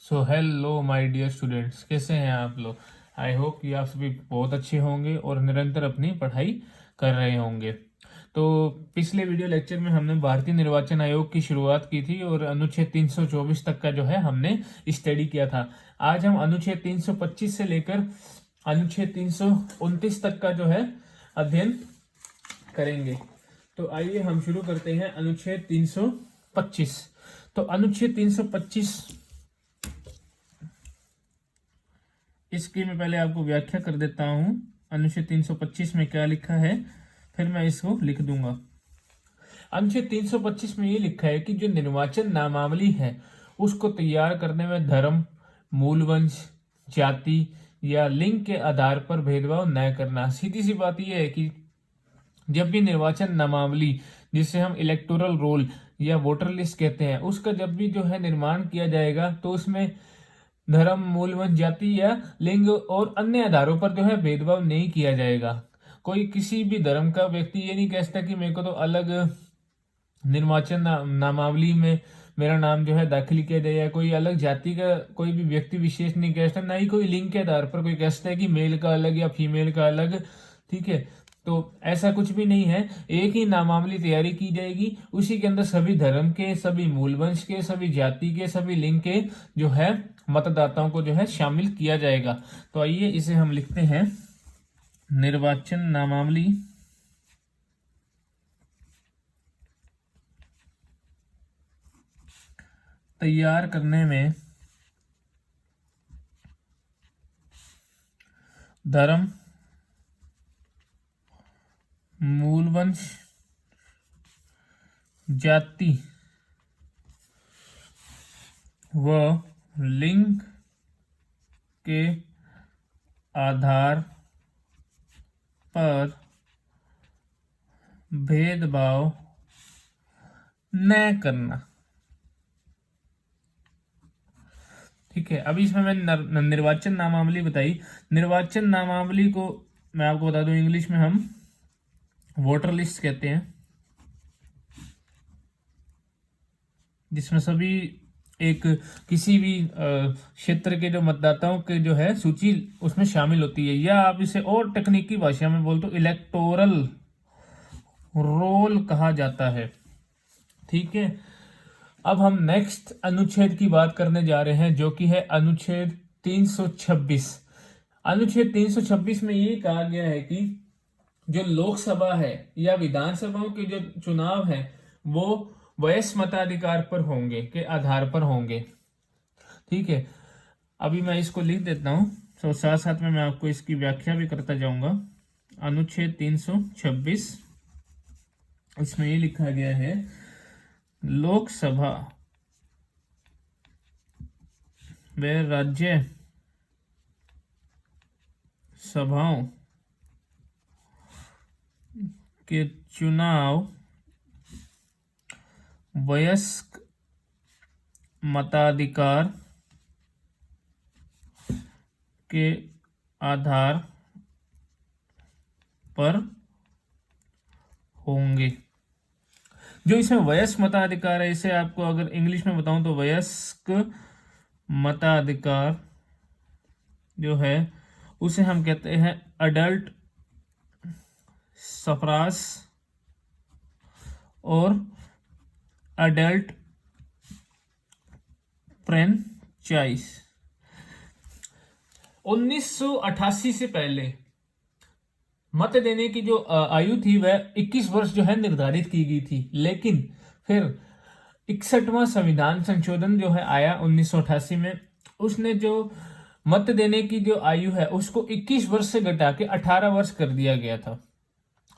So hello my dear students, कैसे हैं आप लोग। आई होप कि आप सभी बहुत अच्छे होंगे और निरंतर अपनी पढ़ाई कर रहे होंगे। तो पिछले वीडियो लेक्चर में हमने भारतीय निर्वाचन आयोग की शुरुआत की थी और अनुच्छेद 324 तक का जो है हमने स्टडी किया था। आज हम अनुच्छेद 325 से लेकर अनुच्छेद 329 तक का जो है अध्ययन करेंगे। तो आइए हम शुरू करते हैं अनुच्छेद 325। तो अनुच्छेद 325, इसकी मैं पहले आपको व्याख्या कर देता हूं। अनुच्छेद 325 में क्या लिखा है, फिर मैं इसको लिख दूंगा। अनुच्छेद 325 में ये लिखा है कि जो निर्वाचन नामावली है उसको तैयार करने में धर्म, मूलवंश, जाति या लिंग के आधार पर भेदभाव न करना। सीधी सी बात यह है कि जब भी निर्वाचन नामावली, जिसे हम इलेक्टोरल रोल या वोटर लिस्ट कहते हैं, उसका जब भी जो है निर्माण किया जाएगा तो उसमें धर्म, मूलवंश, जाति या लिंग और अन्य आधारों पर जो है भेदभाव नहीं किया जाएगा। कोई किसी भी धर्म का व्यक्ति ये नहीं कह सकता कि मेरे को तो अलग निर्वाचन नामावली में मेरा नाम जो है दाखिल किया जाए, या कोई अलग जाति का कोई भी व्यक्ति विशेष नहीं कह सकता, ना ही कोई लिंग के आधार पर कोई कह सकता है कि मेल का अलग या फीमेल का अलग। ठीक है, तो ऐसा कुछ भी नहीं है। एक ही नामावली तैयारी की जाएगी, उसी के अंदर सभी धर्म के, सभी मूलवंश के, सभी जाति के, सभी लिंग के जो है मतदाताओं को जो है शामिल किया जाएगा। तो आइए इसे हम लिखते हैं। निर्वाचन नामावली तैयार करने में धर्म, मूलवंश, जाति व लिंग के आधार पर भेदभाव न करना। ठीक है, अभी इसमें मैं निर्वाचन नामावली बताई। निर्वाचन नामावली को मैं आपको बता दूं, इंग्लिश में हम वोटर लिस्ट कहते हैं, जिसमें सभी एक किसी भी क्षेत्र के जो मतदाताओं के जो है सूची उसमें शामिल होती है, या आप इसे और तकनीकी भाषा में बोल तो इलेक्टोरल रोल कहा जाता है। ठीक है, अब हम नेक्स्ट अनुच्छेद की बात करने जा रहे हैं, जो कि है अनुच्छेद 326। अनुच्छेद 326 में ये कहा गया है कि जो लोकसभा है या विधानसभाओं के जो चुनाव है वो वयस्क मताधिकार पर होंगे, के आधार पर होंगे। ठीक है, अभी मैं इसको लिख देता हूं, तो साथ साथ में मैं आपको इसकी व्याख्या भी करता जाऊंगा। अनुच्छेद 326, इसमें ये लिखा गया है, लोकसभा व राज्य सभाओं के चुनाव वयस्क मताधिकार के आधार पर होंगे। जो इसमें वयस्क मताधिकार है, इसे आपको अगर इंग्लिश में बताऊं तो वयस्क मताधिकार जो है उसे हम कहते हैं अडल्ट सफराज और अडल्ट फ्रेंचाइज। 1988 से पहले मत देने की जो आयु थी वह 21 वर्ष जो है निर्धारित की गई थी, लेकिन फिर 61वां संविधान संशोधन जो है आया 1988 में, उसने जो मत देने की जो आयु है उसको 21 वर्ष से घटा के 18 वर्ष कर दिया गया था।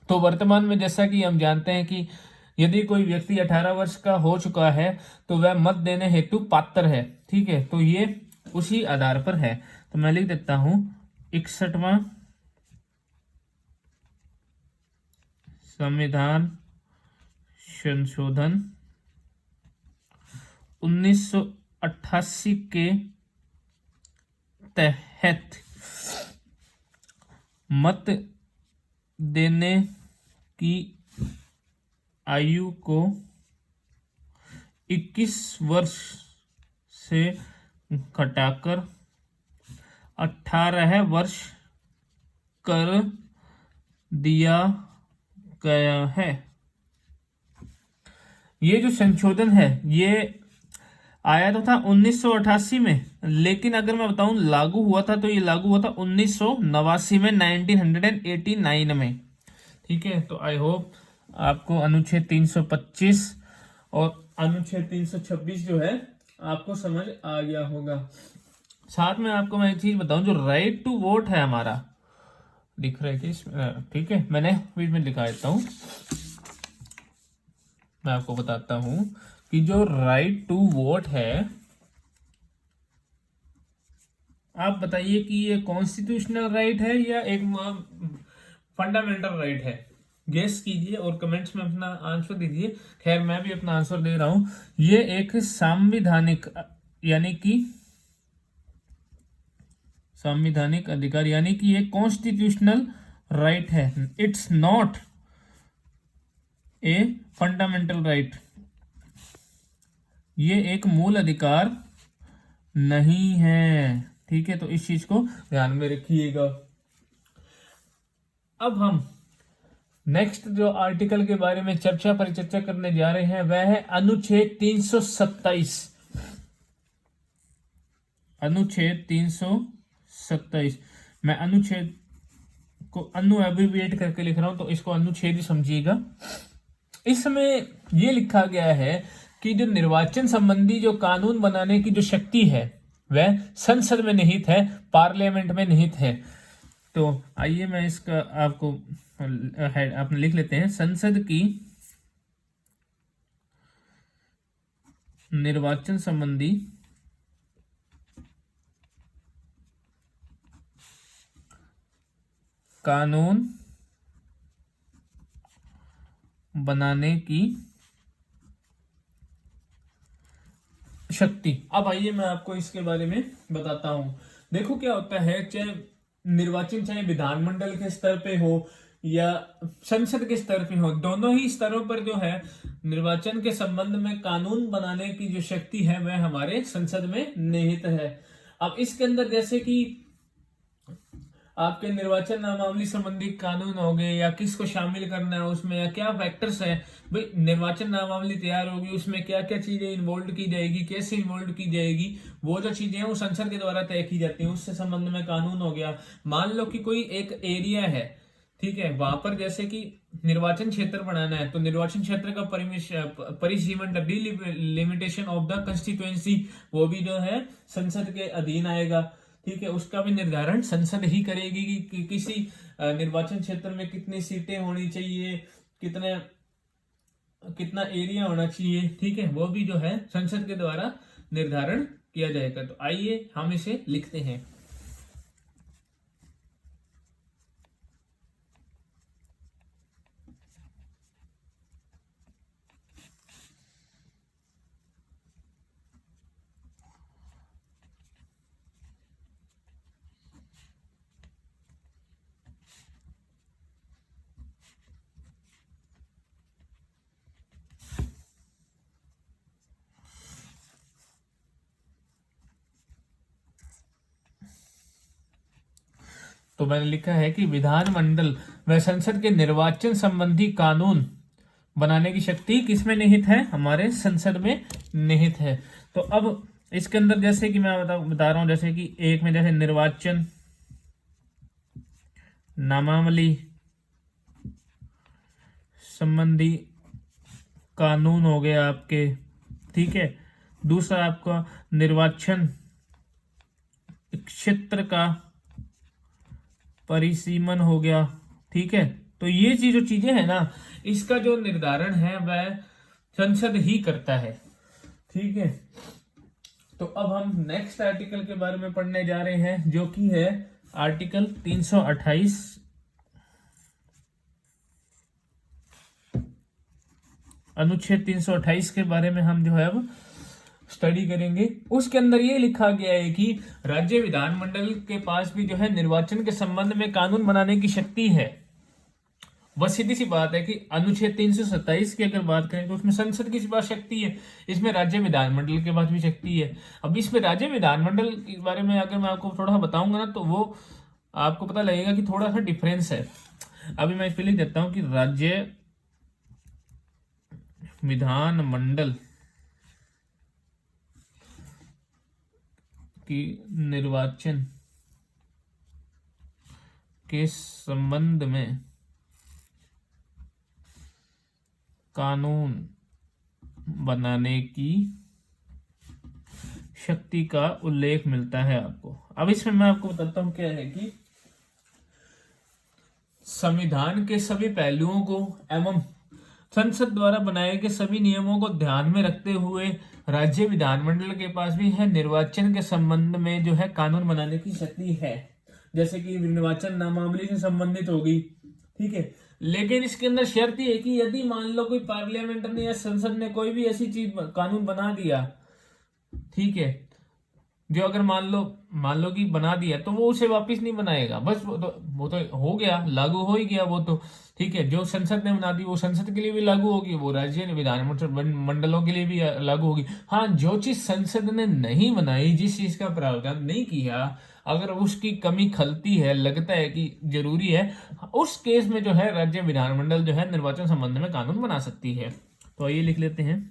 तो वर्तमान में जैसा कि हम जानते हैं कि यदि कोई व्यक्ति 18 वर्ष का हो चुका है तो वह मत देने हेतु पात्र है। ठीक है, तो ये उसी आधार पर है। तो मैं लिख देता हूं 61वां संविधान संशोधन 1988 के तहत मत देने की आयु को 21 वर्ष से घटाकर 18 वर्ष कर दिया गया है। ये जो संशोधन है ये आया तो था 1988 में, लेकिन अगर मैं बताऊं लागू हुआ था तो ये लागू हुआ था 1989 में, 1989 में। ठीक है, तो आई होप आपको अनुच्छेद 325 और अनुच्छेद 326 जो है आपको समझ आ गया होगा। साथ में आपको मैं एक चीज बताऊं, जो राइट टू वोट है हमारा, दिख रहा है कि इसमें, ठीक है, मैंने बीच में दिखा देता हूं, मैं आपको बताता हूं कि जो राइट टू वोट है, आप बताइए कि ये कॉन्स्टिट्यूशनल राइट है या एक फंडामेंटल राइट है। गेस कीजिए और कमेंट्स में अपना आंसर दीजिए। खैर मैं भी अपना आंसर दे रहा हूं, ये एक संवैधानिक यानी कि संवैधानिक अधिकार यानी कि ये कॉन्स्टिट्यूशनल राइट है। It's not a fundamental right, ये एक मूल अधिकार नहीं है। ठीक है, तो इस चीज को ध्यान में रखिएगा। अब हम नेक्स्ट जो आर्टिकल के बारे में परिचर्चा करने जा रहे हैं वह है अनुच्छेद 327। अनुच्छेद 327, मैं अनुच्छेद को एब्रिविएट करके लिख रहा हूं तो इसको अनुच्छेद ही समझिएगा। इसमें यह लिखा गया है कि जो निर्वाचन संबंधी जो कानून बनाने की जो शक्ति है वह संसद में निहित है, पार्लियामेंट में निहित है। तो आइए मैं इसका आपको आपने लिख लेते हैं। संसद की निर्वाचन संबंधी कानून बनाने की शक्ति। अब आइए मैं आपको इसके बारे में बताता हूं। देखो क्या होता है, चाहे निर्वाचन चाहे विधानमंडल के स्तर पे हो या संसद के स्तर पे हो, दोनों ही स्तरों पर जो है निर्वाचन के संबंध में कानून बनाने की जो शक्ति है वह हमारे संसद में निहित है। अब इसके अंदर जैसे कि आपके निर्वाचन नामावली संबंधी कानून हो गए या किसको शामिल करना है उसमें, या क्या फैक्टर्स है भाई, निर्वाचन नामावली तैयार होगी उसमें क्या क्या चीजें इन्वॉल्व की जाएगी, कैसे इन्वॉल्व की जाएगी, वो जो चीजें हैं वो संसद के द्वारा तय की जाती हैं, उससे संबंध में कानून हो गया। मान लो कि कोई एक एरिया है, ठीक है, वहां पर जैसे कि निर्वाचन क्षेत्र बनाना है तो निर्वाचन क्षेत्र का परिसीमन डिलिमिटेशन ऑफ द कंस्टिट्यूएंसी वो भी जो है संसद के अधीन आएगा। ठीक है, उसका भी निर्धारण संसद ही करेगी कि किसी निर्वाचन क्षेत्र में कितनी सीटें होनी चाहिए, कितना एरिया होना चाहिए। ठीक है, वो भी जो है संसद के द्वारा निर्धारण किया जाएगा। तो आइए हम इसे लिखते हैं। तो मैंने लिखा है कि विधानमंडल व संसद के निर्वाचन संबंधी कानून बनाने की शक्ति किसमें निहित है, हमारे संसद में निहित है। तो अब इसके अंदर जैसे कि मैं बता रहा हूं, जैसे कि एक में जैसे निर्वाचन नामावली संबंधी कानून हो गया आपके, ठीक है। दूसरा आपका निर्वाचन क्षेत्र का परिसीमन हो गया, ठीक है। तो ये जो चीजें है ना, इसका जो निर्धारण है वह संसद ही करता है, ठीक है। तो अब हम नेक्स्ट आर्टिकल के बारे में पढ़ने जा रहे हैं जो कि है आर्टिकल 328। अनुच्छेद 328 के बारे में हम जो है अब स्टडी करेंगे। उसके अंदर ये लिखा गया है कि राज्य विधानमंडल के पास भी जो है निर्वाचन के संबंध में कानून बनाने की शक्ति है बस सीधी सी बात है कि अनुच्छेद 327 की अगर बात करें तो उसमें संसद की पास शक्ति है, इसमें राज्य विधानमंडल के पास भी शक्ति है। अब इसमें राज्य विधानमंडल के बारे में अगर मैं आपको थोड़ा बताऊंगा ना तो वो आपको पता लगेगा कि थोड़ा सा डिफरेंस है। अभी मैं इस पे लिख देता हूं कि राज्य विधानमंडल की निर्वाचन के संबंध में कानून बनाने की शक्ति का उल्लेख मिलता है आपको। अब इसमें मैं आपको बताता हूं क्या है कि संविधान के सभी पहलुओं को एवं संसद द्वारा बनाए गए सभी नियमों को ध्यान में रखते हुए राज्य विधानमंडल के पास भी है निर्वाचन के संबंध में जो है कानून बनाने की शक्ति है। जैसे कि निर्वाचन नामावली से संबंधित होगी, ठीक है। लेकिन इसके अंदर शर्त ये है कि यदि मान लो कोई पार्लियामेंट ने या संसद ने कोई भी ऐसी चीज कानून बना दिया, ठीक है, जो अगर मान लो कि बना दिया तो वो उसे वापस नहीं बनाएगा, बस वो तो हो गया, लागू हो ही गया वो तो, ठीक है। जो संसद ने बना दी वो संसद के लिए भी लागू होगी, वो राज्य विधान मंडलों के लिए भी लागू होगी। हाँ, जो चीज संसद ने नहीं बनाई, जिस चीज का प्रावधान नहीं किया, अगर उसकी कमी खलती है, लगता है कि जरूरी है, उस केस में जो है राज्य विधानमंडल जो है निर्वाचन संबंध में कानून बना सकती है। तो ये लिख लेते हैं।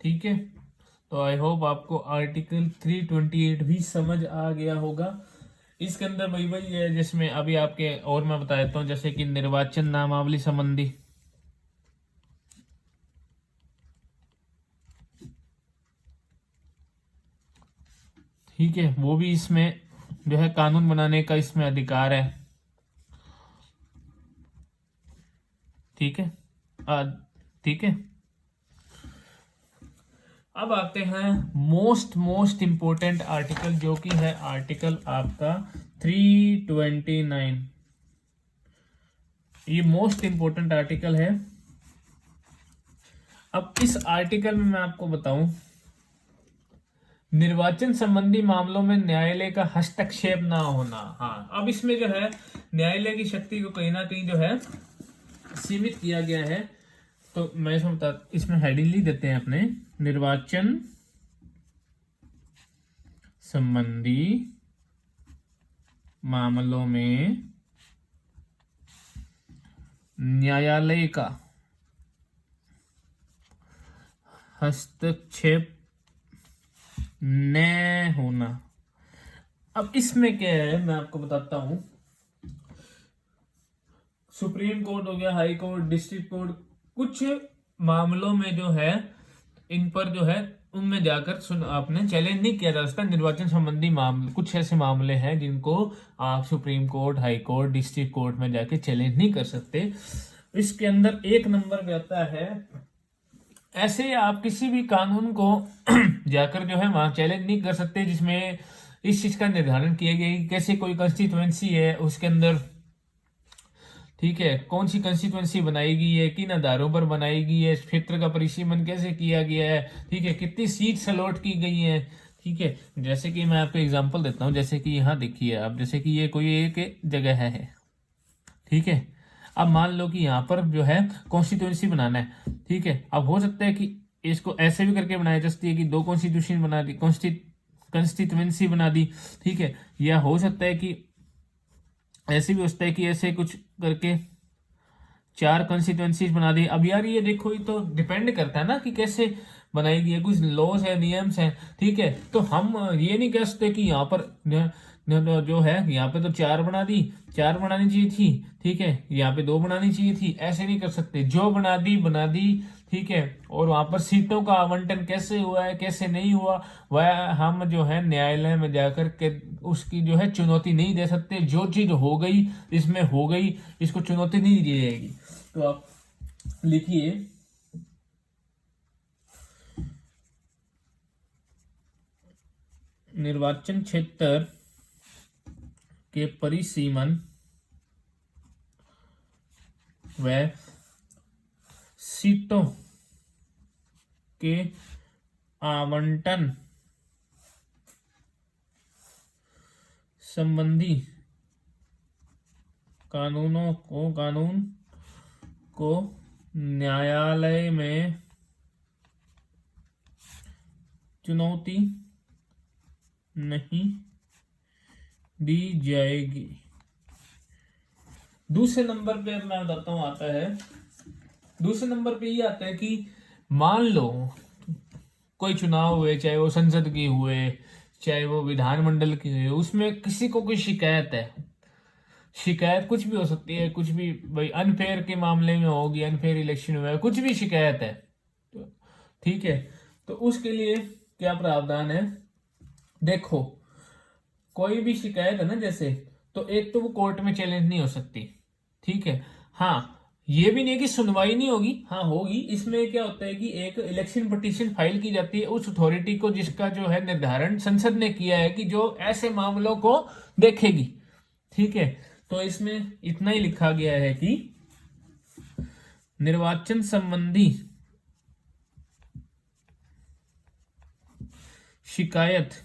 ठीक है, तो आई होप आपको आर्टिकल 328 भी समझ आ गया होगा। इसके अंदर वही है जिसमें अभी आपके और मैं बता देता हूँ, जैसे कि निर्वाचन नामावली संबंधी, ठीक है, वो भी इसमें जो है कानून बनाने का इसमें अधिकार है, ठीक है। ठीक है, अब आते हैं मोस्ट इंपोर्टेंट आर्टिकल, जो कि है आर्टिकल आपका 329। ये मोस्ट इंपोर्टेंट आर्टिकल है। अब इस आर्टिकल में मैं आपको बताऊं, निर्वाचन संबंधी मामलों में न्यायालय का हस्तक्षेप ना होना। हाँ, अब इसमें जो है न्यायालय की शक्ति को कहीं ना कहीं जो है सीमित किया गया है। तो मैं इसमें हेडिंग लिख देते हैं अपने, निर्वाचन संबंधी मामलों में न्यायालय का हस्तक्षेप न होना। अब इसमें क्या है मैं आपको बताता हूं। सुप्रीम कोर्ट हो गया, हाई कोर्ट, डिस्ट्रिक्ट कोर्ट, कुछ मामलों में जो है इन पर जो है उनमें जाकर आपने चैलेंज नहीं किया जा सकता। निर्वाचन संबंधी मामले, कुछ ऐसे मामले हैं जिनको आप supreme court, high court, district court में जाके चैलेंज नहीं कर सकते। इसके अंदर एक नंबर पे आता है, ऐसे आप किसी भी कानून को जाकर जो है वहां चैलेंज नहीं कर सकते जिसमें इस चीज का निर्धारण किया गया है कि कैसे कोई कंस्टिट्यूएंसी है उसके अंदर, ठीक है, कौन सी कंस्टिट्यूएंसी बनाई गई है, किन आधारों पर बनाई गई है, क्षेत्र का परिसीमन कैसे किया गया है, ठीक है, कितनी सीट्स अलॉट की गई हैं, ठीक है। जैसे कि मैं आपको एग्जांपल देता हूं, जैसे कि यहाँ देखिए आप, जैसे कि ये कोई एक जगह है, ठीक है। अब मान लो कि यहाँ पर जो है कॉन्स्टिट्यूएंसी बनाना है, ठीक है। अब हो सकता है कि इसको ऐसे भी करके बनाया जा सकती है कि दो कॉन्स्टिट्यूशन बना दी, कॉन्स्टिट्यूएंसी बना दी, ठीक है। या हो सकता है कि ऐसे भी हो सकता है कि ऐसे कुछ करके 4 कॉन्स्टिट्यूएंसीज बना दी। अब यार ये देखो, ये तो डिपेंड करता है ना कि कैसे बनाएगी, ये कुछ लॉज है, नियम्स हैं, ठीक है। तो हम ये नहीं कह सकते कि यहाँ पर जो है यहाँ पे तो 4 बना दी, 4 बनानी चाहिए थी, ठीक है, यहाँ पे 2 बनानी चाहिए थी, ऐसे नहीं कर सकते। जो बना दी, ठीक है। और वहां पर सीटों का आवंटन कैसे हुआ है, कैसे नहीं हुआ, वह हम जो है न्यायालय में जाकर के उसकी जो है चुनौती नहीं दे सकते। जो चीज हो गई इसमें हो गई, इसको चुनौती नहीं दी जाएगी। तो आप लिखिए, निर्वाचन क्षेत्र के परिसीमन व सीटों के आवंटन संबंधी कानून को न्यायालय में चुनौती नहीं दी जाएगी। दूसरे नंबर पे मैं बताता हूं आता है, दूसरे नंबर पे ये आता है कि मान लो कोई चुनाव हुए, चाहे वो संसद के हुए, चाहे वो विधानमंडल के हुए, उसमें किसी को कोई शिकायत है, शिकायत कुछ भी हो सकती है, कुछ भी, भाई अनफेयर के मामले में होगी, अनफेयर इलेक्शन हुआ है, कुछ भी शिकायत है, तो ठीक है। तो उसके लिए क्या प्रावधान है, देखो कोई भी शिकायत है ना जैसे, तो एक तो वो कोर्ट में चैलेंज नहीं हो सकती, ठीक है। हाँ, ये भी नहीं कि सुनवाई नहीं होगी, हाँ होगी। इसमें क्या होता है कि एक इलेक्शन पिटीशन फाइल की जाती है उस अथॉरिटी को जिसका जो है निर्धारण संसद ने किया है कि जो ऐसे मामलों को देखेगी, ठीक है। तो इसमें इतना ही लिखा गया है कि निर्वाचन संबंधी शिकायत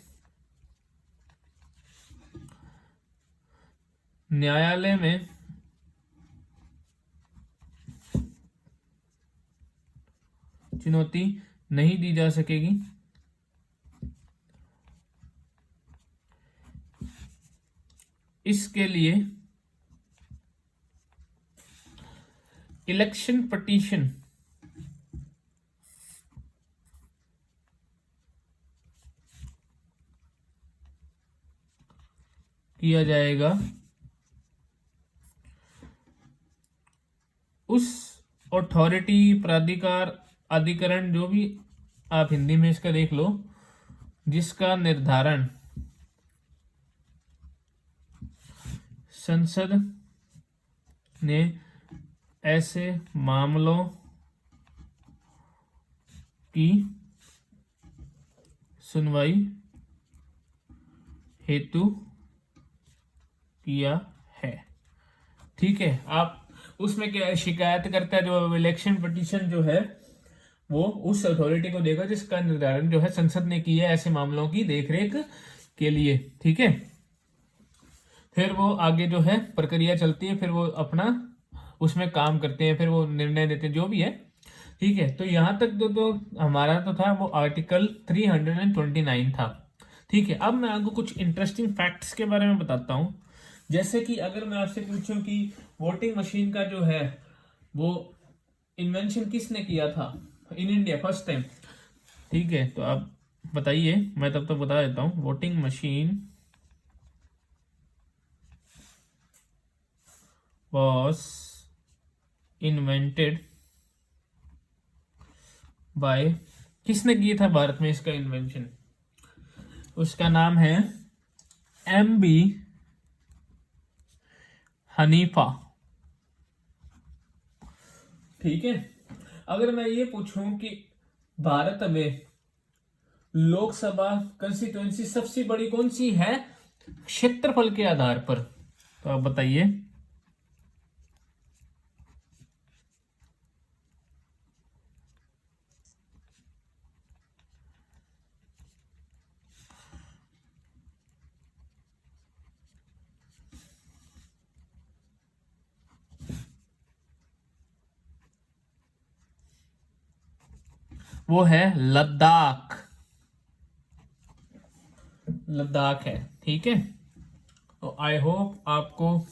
न्यायालय में चुनौती नहीं दी जा सकेगी। इसके लिए इलेक्शन पिटीशन किया जाएगा उस अथॉरिटी, प्राधिकार, अधिकरण, जो भी आप हिंदी में इसका देख लो, जिसका निर्धारण संसद ने ऐसे मामलों की सुनवाई हेतु किया है, ठीक है। आप उसमें क्या शिकायत करता है, जो इलेक्शन पिटीशन जो है वो उस अथॉरिटी को देगा जिसका निर्धारण जो है संसद ने किया है ऐसे मामलों की देखरेख के लिए, ठीक है। फिर वो आगे जो है प्रक्रिया चलती है, फिर वो अपना उसमें काम करते हैं, फिर वो निर्णय देते हैं, जो भी है, ठीक है। तो यहां तक तो हमारा तो था वो आर्टिकल 329 था, ठीक है। अब मैं आपको कुछ इंटरेस्टिंग फैक्ट्स के बारे में बताता हूं। जैसे कि अगर मैं आपसे पूछूं कि वोटिंग मशीन का जो है वो इन्वेंशन किसने किया था इन इंडिया फर्स्ट टाइम, ठीक है। तो आप बताइए, मैं तब तक बता देता हूं। Voting machine was invented by, किसने किया था भारत में इसका इन्वेंशन, उसका नाम है MB हनीफा, ठीक है। अगर मैं ये पूछूं कि भारत में लोकसभा कंस्टिट्यूएंसी सबसे बड़ी कौन सी है क्षेत्रफल के आधार पर, तो आप बताइए। वो है लद्दाख। लद्दाख है, ठीक है। तो आई होप आपको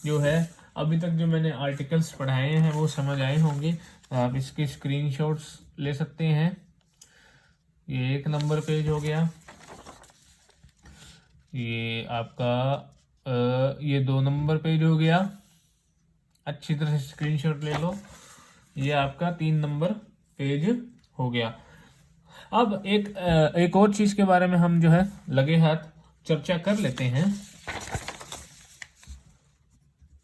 जो है अभी तक जो मैंने आर्टिकल्स पढ़ाए हैं वो समझ आए होंगे। आप इसके स्क्रीनशॉट्स ले सकते हैं। ये 1 नंबर पेज हो गया, ये आपका ये 2 नंबर पेज हो गया, अच्छी तरह से स्क्रीनशॉट ले लो। ये आपका 3 नंबर पेज हो गया। अब एक और चीज के बारे में हम जो है लगे हाथ चर्चा कर लेते हैं।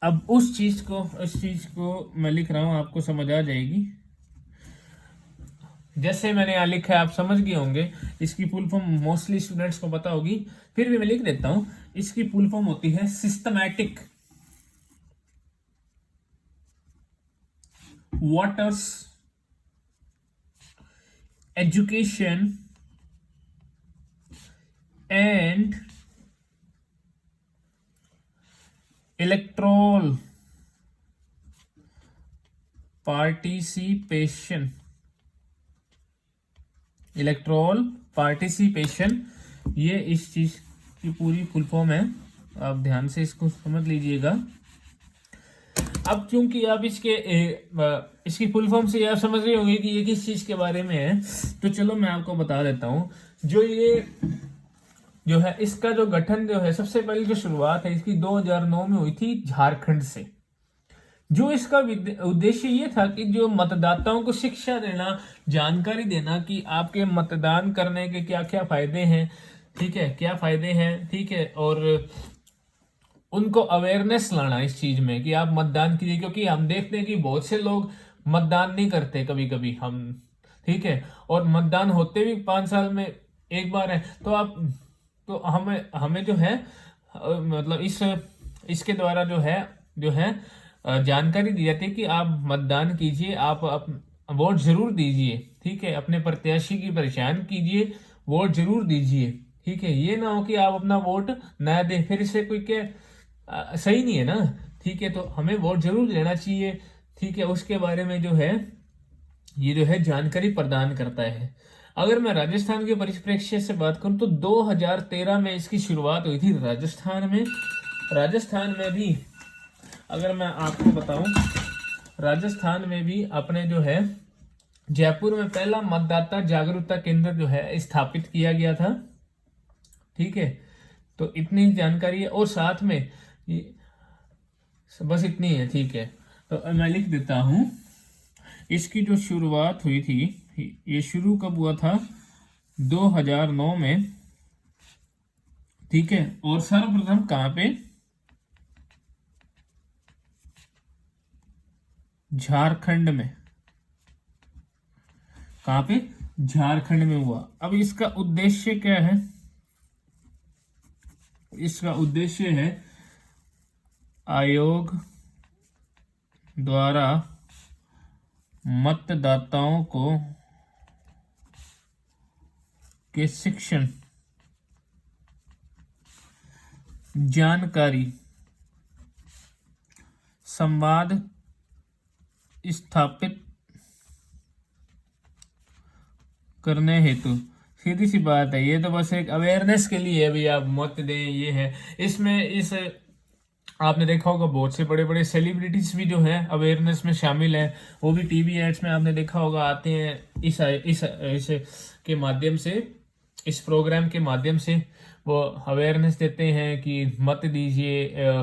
अब इस चीज को मैं लिख रहा हूं, आपको समझ आ जाएगी। जैसे मैंने यहाँ लिखा है आप समझ गए होंगे। इसकी फुल फॉर्म मोस्टली स्टूडेंट्स को पता होगी, फिर भी मैं लिख देता हूं। इसकी फुल फॉर्म होती है systematic voters education and electoral participation. Electoral participation, ये इस चीज की पूरी फुल फॉर्म है। आप ध्यान से इसको समझ लीजिएगा। अब क्योंकि आप इसकी फुल फॉर्म से आप समझ रहे होंगे कि ये किस चीज के बारे में है, तो चलो मैं आपको बता देता हूं। जो है इसका जो गठन जो है, सबसे पहले जो शुरुआत है इसकी 2009 में हुई थी झारखंड से। जो इसका उद्देश्य ये था कि जो मतदाताओं को शिक्षा देना, जानकारी देना कि आपके मतदान करने के क्या क्या फायदे हैं, ठीक है, क्या फायदे हैं, ठीक है, और उनको अवेयरनेस लाना इस चीज में कि आप मतदान कीजिए। क्योंकि हम देखते हैं कि बहुत से लोग मतदान नहीं करते कभी कभी हम, ठीक है, और मतदान होते भी 5 साल में एक बार है। तो हमें हमें जो है मतलब इसके द्वारा जो है जानकारी दी जाती है कि आप मतदान कीजिए, आप वोट जरूर दीजिए, ठीक है, अपने प्रत्याशी की पहचान कीजिए, वोट जरूर दीजिए, ठीक है। ये ना हो कि आप अपना वोट ना दें, फिर इससे कोई क्या सही नहीं है ना, ठीक है। तो हमें वोट जरूर लेना चाहिए, ठीक है। उसके बारे में जो है ये जो है जानकारी प्रदान करता है। अगर मैं राजस्थान के परिप्रेक्ष्य से बात करूं तो 2013 में इसकी शुरुआत हुई थी राजस्थान में भी। अगर मैं आपको बताऊं, राजस्थान में भी अपने जो है जयपुर में पहला मतदाता जागरूकता केंद्र जो है स्थापित किया गया था, ठीक है। तो इतनी जानकारी है, और साथ में बस इतनी है, ठीक है। तो मैं लिख देता हूं, इसकी जो शुरुआत हुई थी, ये शुरू कब हुआ था, 2009 में, ठीक है। और सर्वप्रथम कहां पे, झारखंड में। कहां पे, झारखंड में हुआ। अब इसका उद्देश्य क्या है, इसका उद्देश्य है आयोग द्वारा मतदाताओं को के शिक्षण, जानकारी, संवाद स्थापित करने हेतु। सीधी सी बात है, ये तो बस एक अवेयरनेस के लिए है, भाई आप मत दें, ये है। आपने देखा होगा बहुत से बड़े बड़े सेलिब्रिटीज भी जो है अवेयरनेस में शामिल हैं। वो भी टीवी एड्स में आपने देखा होगा आते हैं इस के माध्यम से, इस प्रोग्राम के माध्यम से वो अवेयरनेस देते हैं कि मत दीजिए,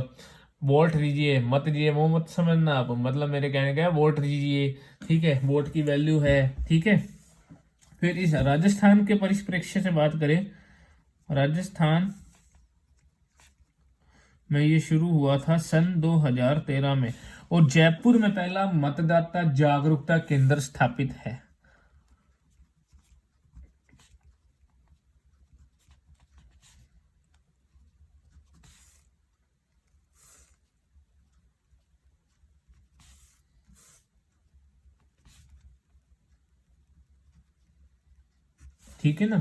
वोट दीजिए, मत दीजिए वो मत समझना आप, मतलब मेरे कहने का है वोट दीजिए, ठीक है, वोट की वैल्यू है, ठीक है। फिर इस राजस्थान के परिप्रेक्ष्य से बात करें, राजस्थान में ये शुरू हुआ था सन 2013 में, और जयपुर में पहला मतदाता जागरूकता केंद्र स्थापित है। ठीक है ना।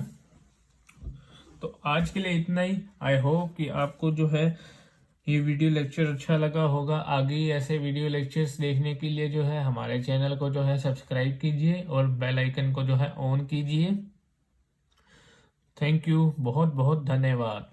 तो आज के लिए इतना ही। आई होप कि आपको जो है ये वीडियो लेक्चर अच्छा लगा होगा। आगे ही ऐसे वीडियो लेक्चर्स देखने के लिए जो है हमारे चैनल को जो है सब्सक्राइब कीजिए और बेल आइकन को जो है ऑन कीजिए। थैंक यू, बहुत बहुत धन्यवाद।